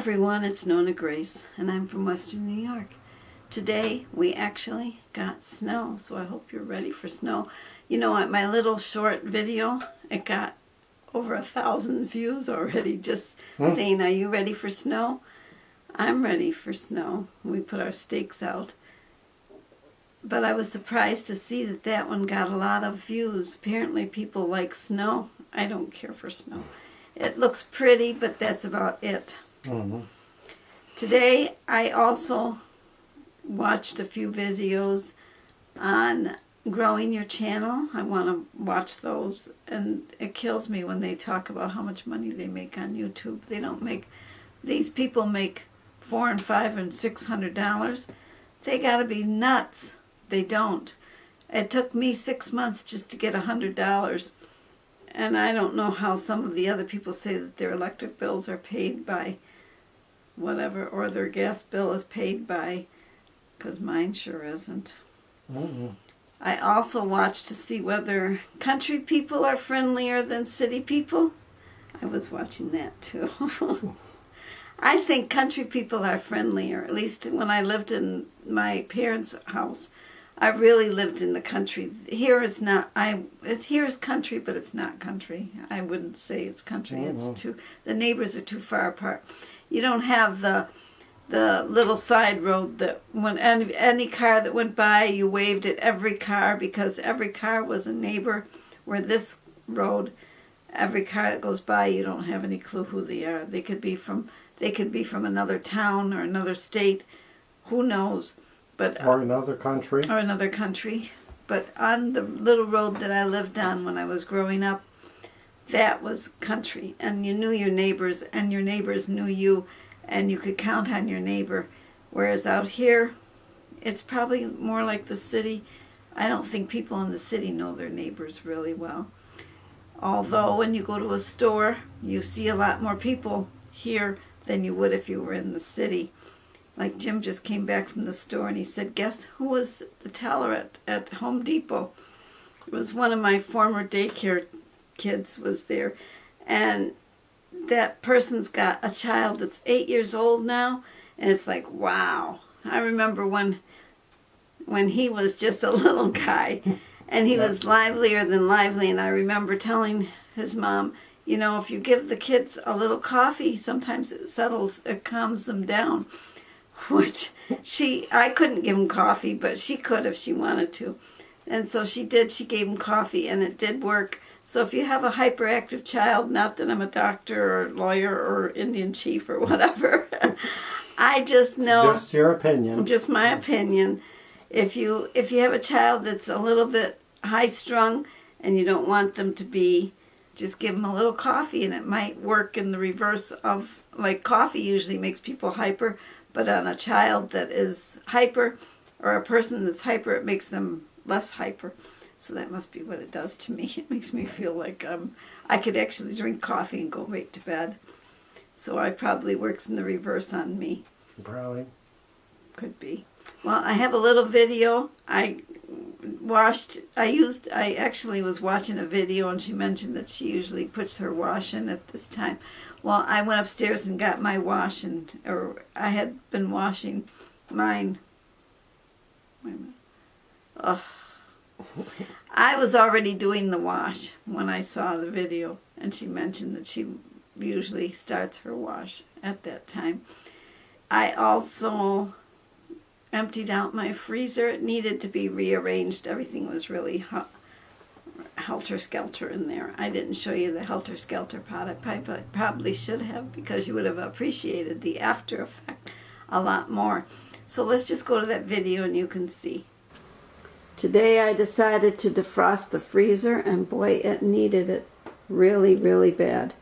everyone, it's NonnaGrace, and I'm from Western New York. Today we actually got snow, so I hope you're ready for snow. You know what, my little short video, it got over 1,000 views already, just saying, are you ready for snow? I'm ready for snow. We put our stakes out. But I was surprised to see that that one got a lot of views. Apparently people like snow. I don't care for snow. It looks pretty, but that's about it. Today I also watched a few videos on growing your channel. I want to watch those, and it kills me when they talk about how much money they make on YouTube. They don't make, these people make $400 and $500 and $600. They gotta be nuts. They don't. It took me 6 months just to get $100. And I don't know how some of the other people say that their electric bills are paid by whatever, or their gas bill is paid by, because mine sure isn't. I also watched to see whether country people are friendlier than city people. I was watching that too. I think country people are friendlier, at least when I lived in my parents' house. I really lived in the country. Here is not. Here is country, but it's not country. I wouldn't say it's country. It's too. The neighbors are too far apart. You don't have the little side road that when any car that went by, you waved at every car because every car was a neighbor. Where this road, every car that goes by, you don't have any clue who they are. They could be from another town or another state. Who knows? But or another country. Or another country. But on the little road that I lived on when I was growing up, that was country. And you knew your neighbors, and your neighbors knew you, and you could count on your neighbor. Whereas out here, it's probably more like the city. I don't think people in the city know their neighbors really well. Although when you go to a store, you see a lot more people here than you would if you were in the city. Like Jim just came back from the store and he said, guess who was the teller at Home Depot? It was one of my former daycare kids was there. And that person's got a child that's 8 years old now. And it's like, wow. I remember when he was just a little guy and he was livelier than lively. And I remember telling his mom, you know, if you give the kids a little coffee, sometimes it calms them down. Which I couldn't give him coffee, but she could if she wanted to. And so she did, she gave him coffee, and it did work. So if you have a hyperactive child, not that I'm a doctor or lawyer or Indian chief or whatever, I just know. It's just your opinion. Just my opinion. If you have a child that's a little bit high-strung and you don't want them to be, just give them a little coffee, and it might work in the reverse of, like coffee usually makes people hyper, but on a child that is hyper, or a person that's hyper, it makes them less hyper. So that must be what it does to me. It makes me feel like I could actually drink coffee and go right to bed. So it probably works in the reverse on me. Probably. Could be. Well, I have a little video. I actually was watching a video, and she mentioned that she usually puts her wash in at this time. Well, I went upstairs and got my wash, or I had been washing mine. Wait a minute. Ugh. I was already doing the wash when I saw the video, and she mentioned that she usually starts her wash at that time. I also emptied out my freezer. It needed to be rearranged. Everything was really helter-skelter in there. I didn't show you the helter-skelter part. I probably should have, because you would have appreciated the after effect a lot more. So let's just go to that video and you can see. Today I decided to defrost the freezer, and boy, it needed it really, really bad.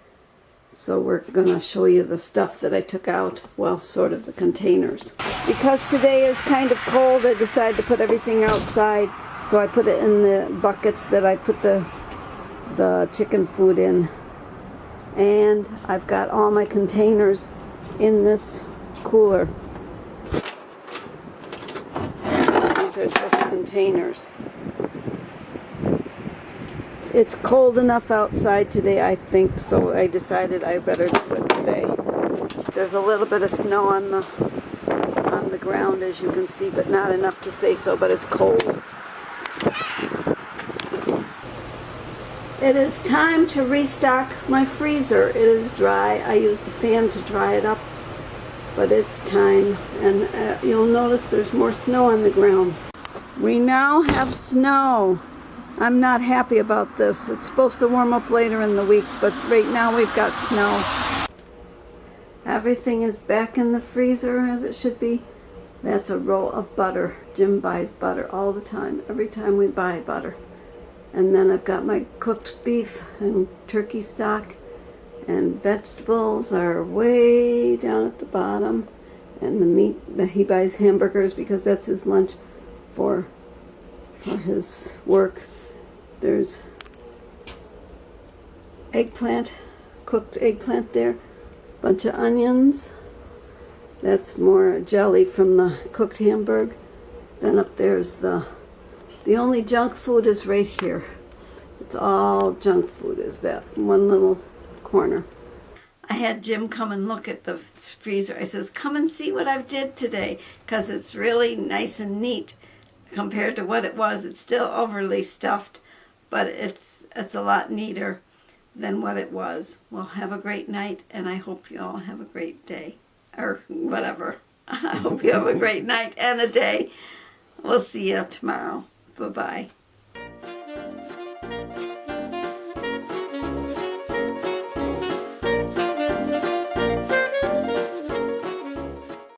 So we're going to show you the stuff that I took out, well, sort of the containers. Because today is kind of cold, I decided to put everything outside. So I put it in the buckets that I put the chicken food in. And I've got all my containers in this cooler. These are just containers. It's cold enough outside today, I think, so I decided I better do it today. There's a little bit of snow on the ground, as you can see, but not enough to say so, but it's cold. It is time to restock my freezer. It is dry. I used the fan to dry it up, but it's time. And you'll notice there's more snow on the ground. We now have snow. I'm not happy about this. It's supposed to warm up later in the week, but right now we've got snow. Everything is back in the freezer as it should be. That's a roll of butter. Jim buys butter all the time, every time we buy butter. And then I've got my cooked beef and turkey stock, and vegetables are way down at the bottom. And the meat, he buys hamburgers because that's his lunch for his work. There's eggplant, cooked eggplant there, bunch of onions. That's more jelly from the cooked hamburger. Then up there's the only junk food is right here. It's all junk food, is that one little corner. I had Jim come and look at the freezer. I says, come and see what I've did today, because it's really nice and neat compared to what it was. It's still overly stuffed, but it's a lot neater than what it was. Well, have a great night, and I hope you all have a great day, or whatever. I hope you have a great night and a day. We'll see you tomorrow. Bye-bye.